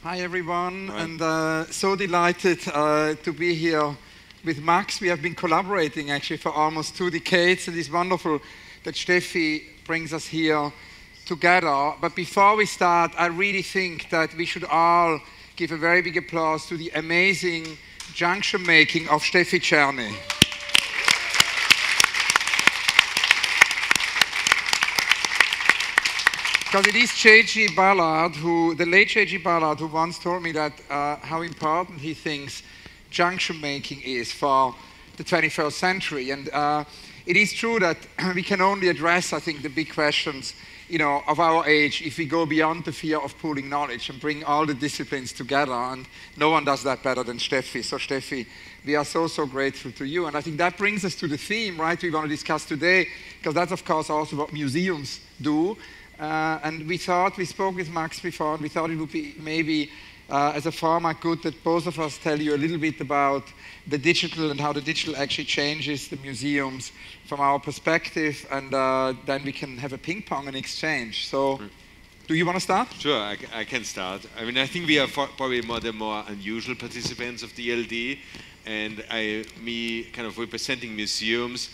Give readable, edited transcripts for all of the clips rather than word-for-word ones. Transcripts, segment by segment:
Hi everyone, Hi. and so delighted to be here with Max. We have been collaborating actually for almost 2 decades, and it's wonderful that Steffi brings us here together. But before we start, I really think that we should all give a very big applause to the amazing junction making of Steffi Czerny. Because it is J.G. Ballard, the late J.G. Ballard, who once told me that how important he thinks junction making is for the 21st century. And it is true that we can only address, I think, the big questions, of our age if we go beyond the fear of pooling knowledge and bring all the disciplines together. And no one does that better than Steffi. So Steffi, we are so, so grateful to you. And I think that brings us to the theme, right, we want to discuss today, because that's, of course, also what museums do. And we spoke with Max before, and we thought it would be maybe, as a format, good that both of us tell you a little bit about the digital and how the digital actually changes the museums from our perspective, and then we can have a ping pong and exchange. So, do you want to start? Sure, I can start. I mean, I think we are probably the more unusual participants of DLD, and me kind of representing museums.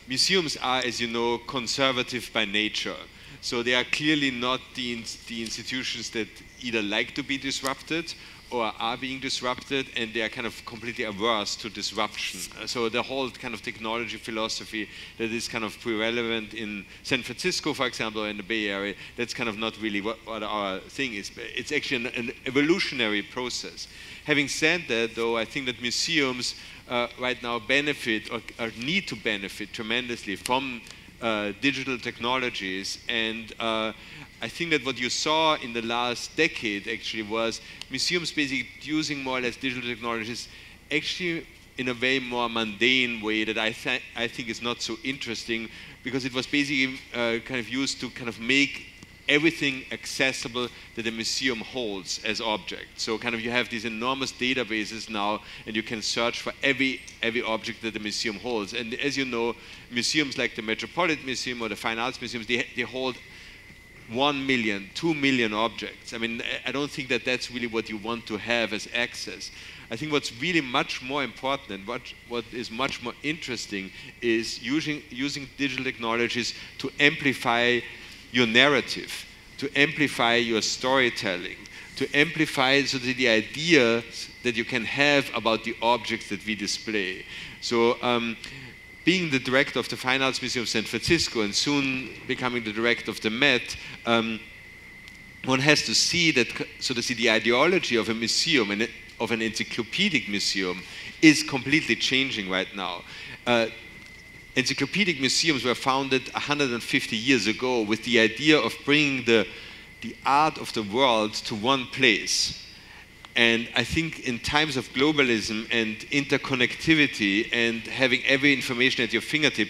Museums are, as you know, conservative by nature. So they are clearly not the institutions that either like to be disrupted or are being disrupted, and they are kind of completely averse to disruption. So the whole kind of technology philosophy that is kind of prevalent in San Francisco, for example, or in the Bay Area, that's kind of not really what our thing is. It's actually an evolutionary process. Having said that, though, I think that museums right now benefit or need to benefit tremendously from digital technologies, and I think that what you saw in the last decade actually was museums basically using more or less digital technologies actually in a very more mundane way that I think is not so interesting, because it was basically kind of used to kind of make everything accessible that a museum holds as objects. So kind of you have these enormous databases now, and you can search for every object that the museum holds. And as you know, museums like the Metropolitan Museum or the Fine Arts Museums, they hold 1 million, 2 million objects. I mean, I don't think that that's really what you want to have as access. I think what's really much more important and what is much more interesting is using digital technologies to amplify your narrative, to amplify your storytelling, to amplify so that the ideas that you can have about the objects that we display. So being the director of the Fine Arts Museum of San Francisco and soon becoming the director of the Met, one has to see that, so to see the ideology of a museum and of an encyclopedic museum is completely changing right now. Encyclopedic museums were founded 150 years ago with the idea of bringing the art of the world to one place. And I think in times of globalism and interconnectivity and having every information at your fingertip,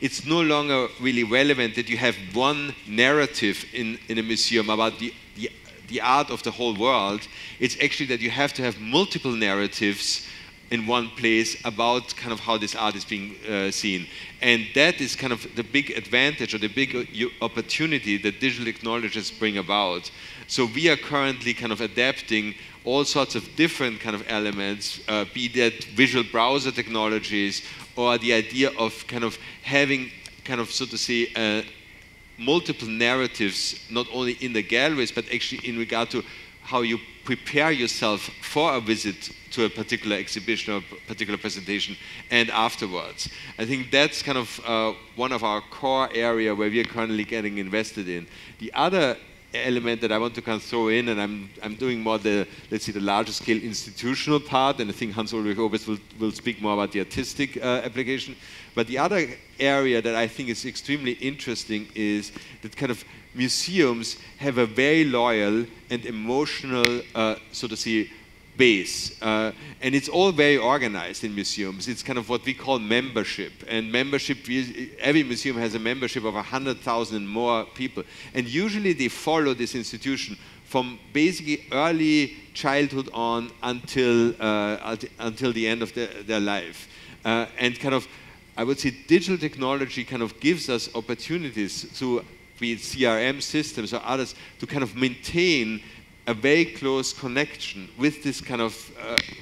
it's no longer really relevant that you have one narrative in a museum about the art of the whole world. It's actually that you have to have multiple narratives in one place about kind of how this art is being seen. And that is kind of the big advantage or the big opportunity that digital technologies bring about. So we are currently kind of adapting all sorts of different kind of elements, be that visual browser technologies or the idea of kind of having kind of, so to say, multiple narratives, not only in the galleries, but actually in regard to how you prepare yourself for a visit to a particular exhibition or a particular presentation and afterwards. I think that's kind of one of our core area where we are currently getting invested in. The other element that I want to kind of throw in, and I'm doing more the, let's say, the larger scale institutional part, and I think Hans-Ulrich Obrist will speak more about the artistic application. But the other area that I think is extremely interesting is that kind of museums have a very loyal and emotional, so to say, base. And it's all very organized in museums. It's kind of what we call membership. And membership, every museum has a membership of 100,000 and more people. And usually they follow this institution from basically early childhood on until the end of their life. And kind of, I would say digital technology kind of gives us opportunities to, be it CRM systems or others, to kind of maintain a very close connection with this kind of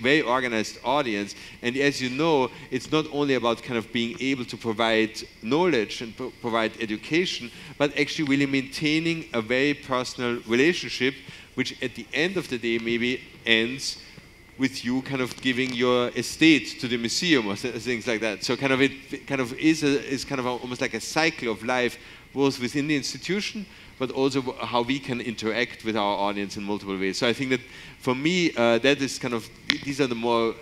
very organized audience. And as you know, it's not only about kind of being able to provide knowledge and provide education, but actually really maintaining a very personal relationship, which at the end of the day maybe ends with you kind of giving your estate to the museum or things like that. So kind of it kind of is kind of almost like a cycle of life, both within the institution, but also how we can interact with our audience in multiple ways. So I think that for me, that is kind of, these are the more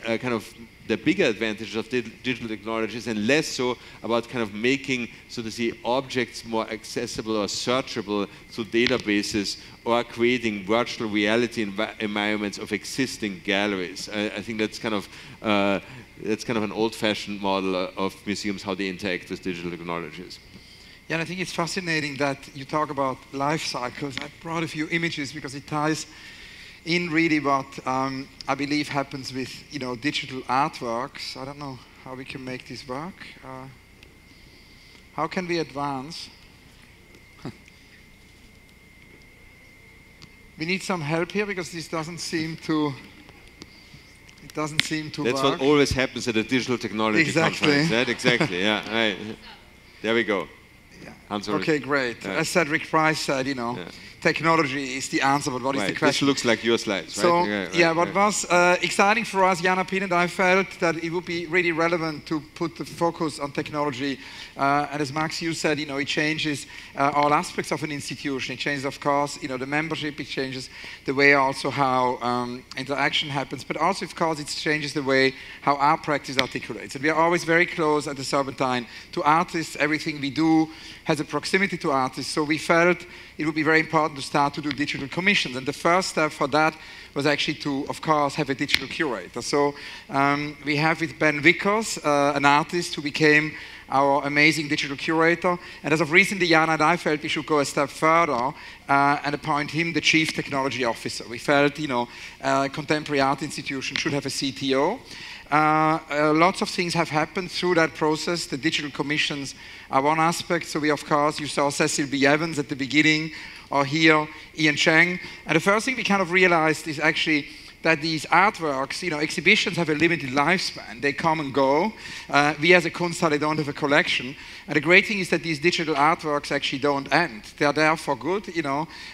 kind of the bigger advantages of digital technologies, and less so about kind of making, so to say, objects more accessible or searchable through databases, or creating virtual reality environments of existing galleries. I think that's kind of an old-fashioned model of museums, how they interact with digital technologies. Yeah, and I think it's fascinating that you talk about life cycles. I brought a few images because it ties in really what I believe happens with digital artworks. I don't know how we can make this work. How can we advance? We need some help here because this doesn't seem to. It doesn't seem to That's work. what always happens at a digital technology conference. Right? Exactly. Yeah. Right. There we go. Yeah. Okay, great. As Cedric Price said, technology is the answer, but what is the question? This looks like your slides, right? So, what was exciting for us, Jana Pin and I felt that it would be really relevant to put the focus on technology. And as Max, you said, it changes all aspects of an institution. It changes, of course, the membership. It changes the way also how interaction happens. But also, of course, it changes the way how our practice articulates. And we are always very close at the Serpentine to artists. Everything we do has a proximity to artists. So we felt it would be very important to start to do digital commissions. And the first step for that was actually to, of course, have a digital curator. So we have with Ben Vickers, an artist who became our amazing digital curator. And as of recently, Jana and I felt we should go a step further and appoint him the Chief Technology Officer. We felt, a contemporary art institution should have a CTO. Lots of things have happened through that process. The digital commissions are one aspect. So we, of course, you saw Cecil B. Evans at the beginning, or here, Ian Cheng. And the first thing we kind of realized is actually that these artworks, exhibitions have a limited lifespan. They come and go. We as a Kunsthalle don't have a collection. And the great thing is that these digital artworks actually don't end. They're there for good.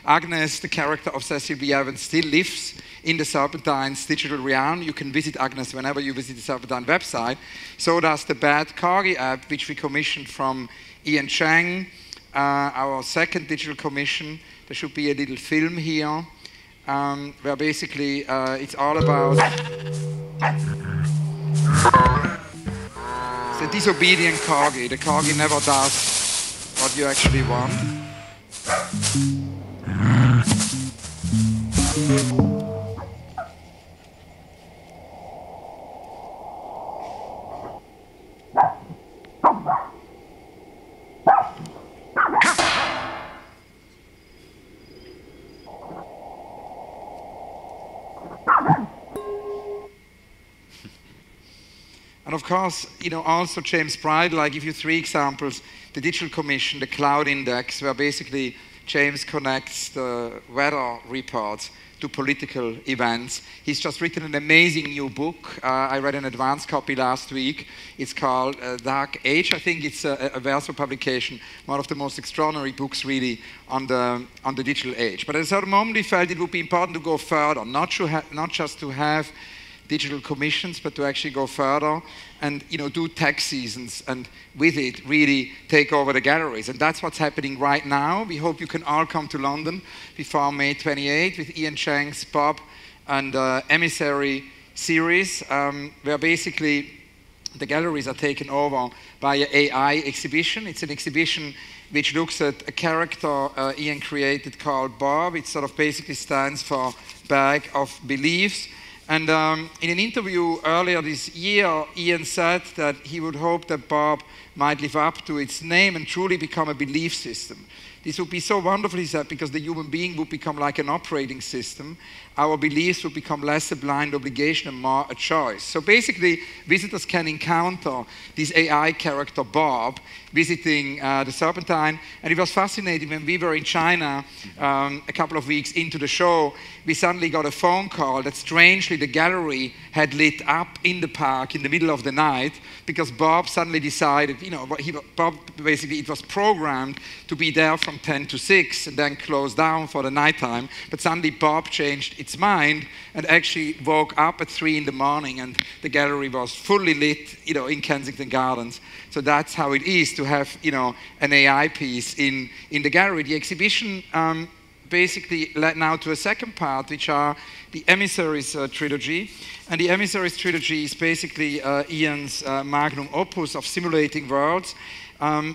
Agnes, the character of Cecil B. Evans, still lives in the Serpentine's digital realm. You can visit Agnes whenever you visit the Serpentine website. So does the Bad Kari app, which we commissioned from Ian Cheng, our second digital commission. There should be a little film here, where basically it's all about the disobedient Corgi. The Corgi never does what you actually want. And of course, also James Bridle, I give you 3 examples. The Digital Commission, the Cloud Index, where basically James connects the weather reports to political events. He's just written an amazing new book. I read an advanced copy last week. It's called Dark Age. I think it's a Verso publication, one of the most extraordinary books really on the digital age. But at a certain moment we felt it would be important to go further, not just to have digital commissions, but to actually go further and do tech seasons, and with it really take over the galleries. And that's what's happening right now. We hope you can all come to London before May 28 with Ian Cheng's Bob and Emissary series, where basically the galleries are taken over by an AI exhibition. It's an exhibition which looks at a character Ian created called Bob. It sort of basically stands for Bag of Beliefs. And in an interview earlier this year, Ian said that he would hope that Bob might live up to its name and truly become a belief system. This would be so wonderful, he said, because the human being would become like an operating system. Our beliefs would become less a blind obligation and more a choice. So basically, visitors can encounter this AI character, Bob, visiting the Serpentine. And it was fascinating when we were in China a couple of weeks into the show, we suddenly got a phone call that strangely the gallery had lit up in the park in the middle of the night because Bob suddenly decided, Bob basically, it was programmed to be there from 10 to 6 and then close down for the nighttime. But suddenly Bob changed its mind and actually woke up at 3 in the morning and the gallery was fully lit, in Kensington Gardens. So that's how it is to have, an AI piece in the gallery. The exhibition basically led now to a second part, which are the Emissaries trilogy. And the Emissaries trilogy is basically Ian's magnum opus of simulating worlds.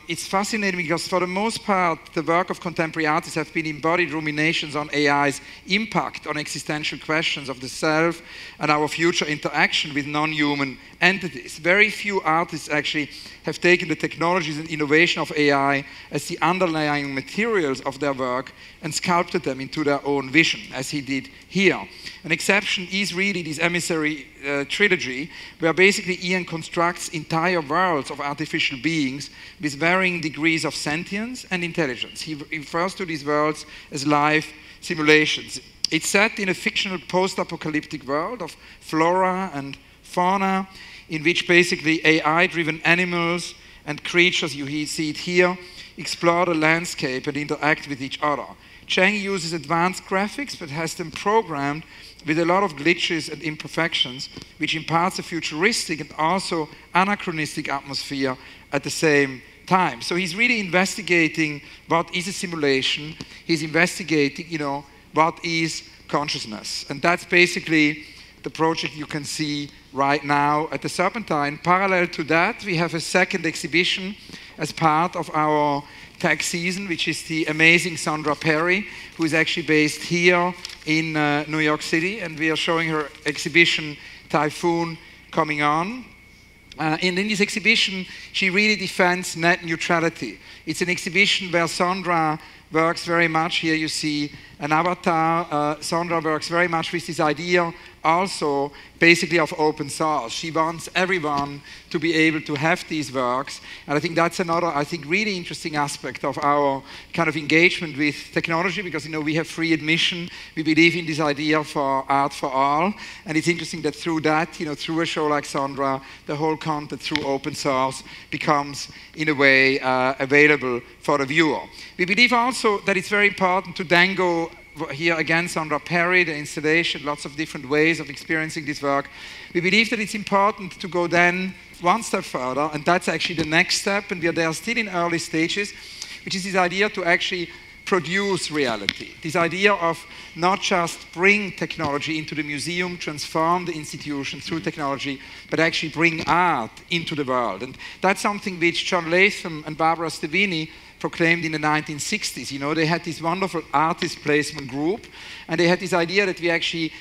It's fascinating because for the most part, the work of contemporary artists have been embodied ruminations on AI's impact on existential questions of the self and our future interaction with non-human entities. Very few artists actually have taken the technologies and innovation of AI as the underlying materials of their work and sculpted them into their own vision, as he did here. An exception is really this Emissary trilogy, where basically Ian constructs entire worlds of artificial beings with varying degrees of sentience and intelligence. He refers to these worlds as live simulations. It's set in a fictional post-apocalyptic world of flora and fauna, in which basically AI-driven animals and creatures, you see it here, explore the landscape and interact with each other. Cheng uses advanced graphics, but has them programmed with a lot of glitches and imperfections, which imparts a futuristic and also anachronistic atmosphere at the same time. So he's really investigating what is a simulation. He's investigating, what is consciousness. And that's basically the project you can see right now at the Serpentine. Parallel to that, we have a second exhibition as part of our tech season, which is the amazing Sandra Perry, who is actually based here in New York City, and we are showing her exhibition Typhoon coming on. And in this exhibition, she really defends net neutrality. It's an exhibition where Sandra works very much, here you see an avatar, Sandra works very much with this idea also basically of open source. She wants everyone to be able to have these works, and I think that's another, really interesting aspect of our kind of engagement with technology, because we have free admission, we believe in this idea for art for all, and it's interesting that through that, through a show like Sandra, the whole content through open source becomes in a way available for the viewer. We believe also that it's very important to then go here again, Sandra Perry, the installation, lots of different ways of experiencing this work. We believe that it's important to go then one step further, and that's actually the next step, and they are still in early stages, which is this idea to actually produce reality. This idea of not just bring technology into the museum, transform the institution through technology, but actually bring art into the world. And that's something which John Latham and Barbara Stevini proclaimed in the 1960s. They had this wonderful artist placement group, and they had this idea that we actually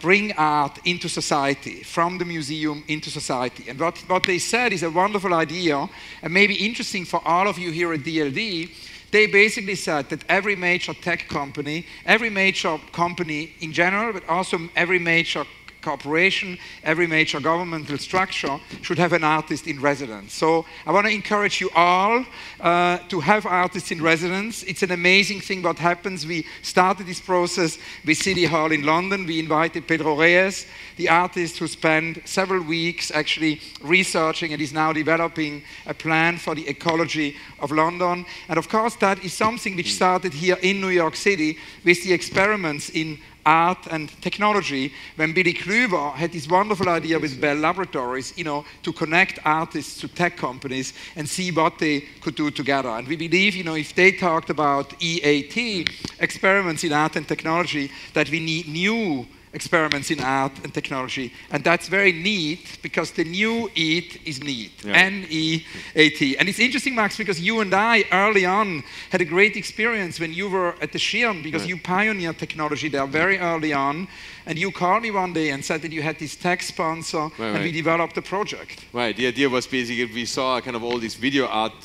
bring art into society, from the museum into society. And what they said is a wonderful idea, and maybe interesting for all of you here at DLD. They basically said that every major tech company, every major company in general, but also every major corporation, every major governmental structure should have an artist in residence. So I want to encourage you all to have artists in residence. It's an amazing thing what happens. We started this process with City Hall in London. We invited Pedro Reyes, the artist who spent several weeks actually researching and is now developing a plan for the ecology of London. And of course, that is something which started here in New York City with the experiments in art and technology, when Billy Kluver had this wonderful idea with Bell Laboratories, to connect artists to tech companies and see what they could do together. And we believe, if they talked about EAT, experiments in art and technology, that we need new experiments in art and technology. And that's very neat because the new EAT is neat, Yeah. N-E-A-T. And it's interesting, Max, because you and I early on had a great experience when you were at the Schirn, because you pioneered technology there very early on. And you called me one day and said that you had this tech sponsor and we developed a project. Right, the idea was basically we saw kind of all these video art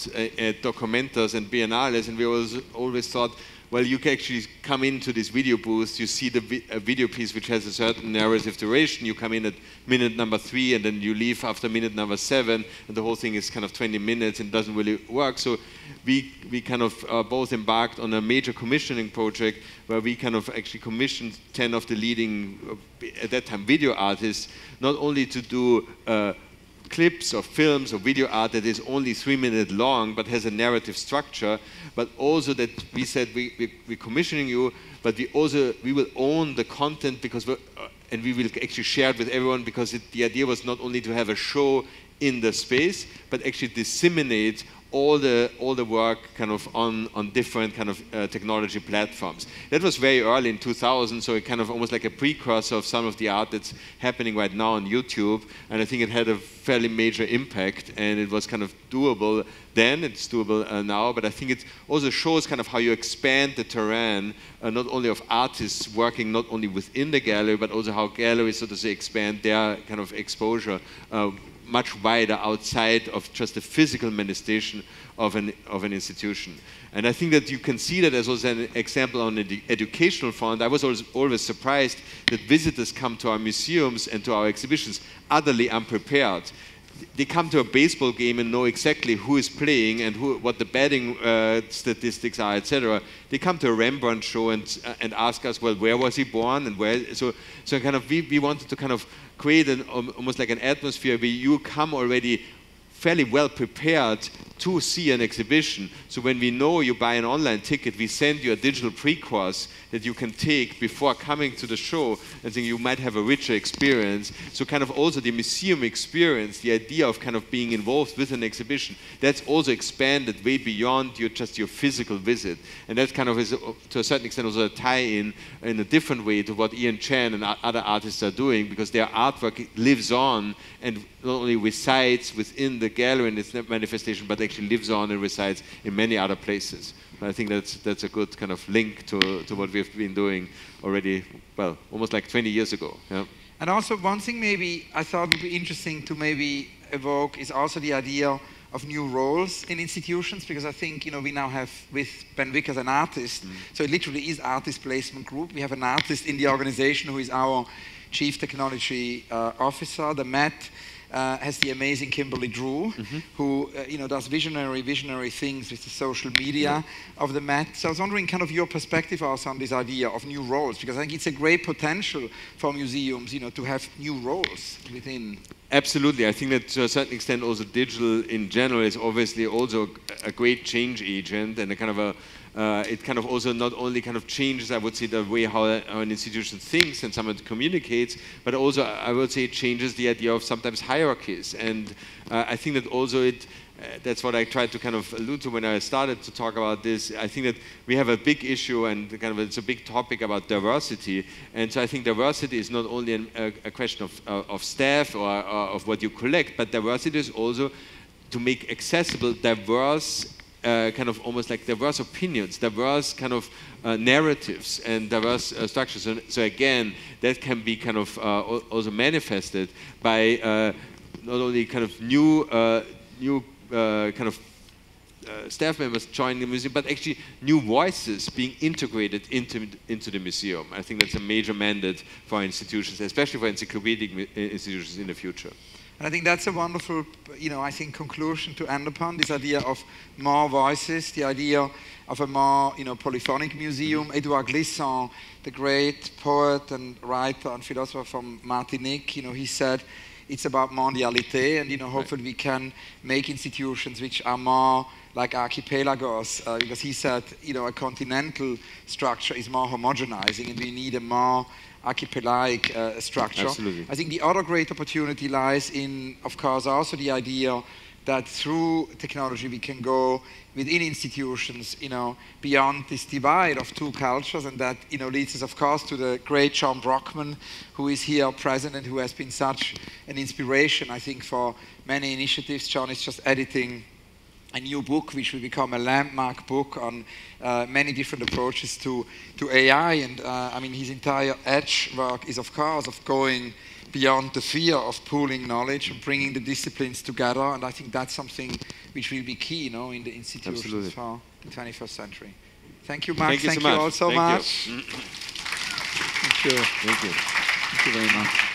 documenters and biennales, and we always thought, well, you can actually come into this video booth, you see the video piece which has a certain narrative duration, you come in at minute number 3 and then you leave after minute number 7, and the whole thing is kind of 20 minutes and doesn't really work. So we kind of both embarked on a major commissioning project where we kind of actually commissioned 10 of the leading, at that time, video artists, not only to do clips or films or video art that is only 3 minutes long but has a narrative structure, but also that we said we're commissioning you, but we will own the content because and we will actually share it with everyone, because the idea was not only to have a show in the space but actually disseminate all the work kind of on different kind of technology platforms. That was very early in 2000, so it kind of almost like a precursor of some of the art that's happening right now on YouTube, and I think it had a fairly major impact, and it was kind of doable then, it's doable now, but I think it also shows kind of how you expand the terrain, not only of artists working not only within the gallery, but also how galleries, so to say, expand their kind of exposure much wider outside of just the physical manifestation of an institution. And I think that you can see that as also an example on the educational front. I was always surprised that visitors come to our museums and to our exhibitions utterly unprepared. They come to a baseball game and know exactly who is playing and what the batting statistics are, etc. They come to a Rembrandt show and ask us, well, where was he born and where? So kind of we wanted to kind of create almost like an atmosphere where you come already fairly well prepared to see an exhibition. So when we know you buy an online ticket, we send you a digital pre-course that you can take before coming to the show, and think you might have a richer experience. So kind of also the museum experience, the idea of kind of being involved with an exhibition, that's also expanded way beyond just your physical visit. And that kind of is, to a certain extent, also a tie-in in a different way to what Ian Chan and other artists are doing, because their artwork lives on and not only resides within the gallery and its manifestation, but actually lives on and resides in many other places. I think that's a good kind of link to what we've been doing already, well, almost like 20 years ago. Yeah. And also one thing maybe I thought would be interesting to maybe evoke is also the idea of new roles in institutions, because I think, we now have with Ben Wick as an artist, so it literally is artist placement group. We have an artist in the organization who is our chief technology officer. The Met has the amazing Kimberly Drew, who does visionary things with the social media of the Met. So I was wondering kind of your perspective also on this idea of new roles, because I think it's a great potential for museums, to have new roles within. Absolutely. I think that to a certain extent also digital in general is obviously also a great change agent, and a kind of it kind of also not only kind of changes, I would say, the way how an institution thinks and someone communicates, but also I would say it changes the idea of sometimes hierarchies. And I think that also that's what I tried to kind of allude to when I started to talk about this. I think that we have a big issue, and kind of it's a big topic about diversity. And so I think diversity is not only a question of staff or of what you collect, but diversity is also to make accessible diverse kind of almost like diverse opinions, diverse kind of narratives and diverse structures. So again, that can be kind of also manifested by not only kind of new kind of staff members joining the museum, but actually new voices being integrated into the museum. I think that's a major mandate for institutions, especially for encyclopedic institutions in the future. And I think that's a wonderful, I think, conclusion to end upon, this idea of more voices, the idea of a more, polyphonic museum. Edouard Glissant, the great poet and writer and philosopher from Martinique, he said, it's about mondialité, and, hopefully we can make institutions which are more like archipelagos, because he said, a continental structure is more homogenizing, and we need a more archipelagic structure. Absolutely. I think the other great opportunity lies in, of course, also the idea that through technology we can go within institutions, beyond this divide of two cultures, and that, leads us, of course, to the great John Brockman, who is here present and who has been such an inspiration, I think, for many initiatives. John is just editing a new book, which will become a landmark book on many different approaches to AI, and his entire edge work is, of course, of going beyond the fear of pooling knowledge and bringing the disciplines together, and I think that's something which will be key, in the institutions Absolutely. for the 21st century. Thank you, Max. Thank you so much. all so Thank much. you. Thank you. Thank you. Thank you very much.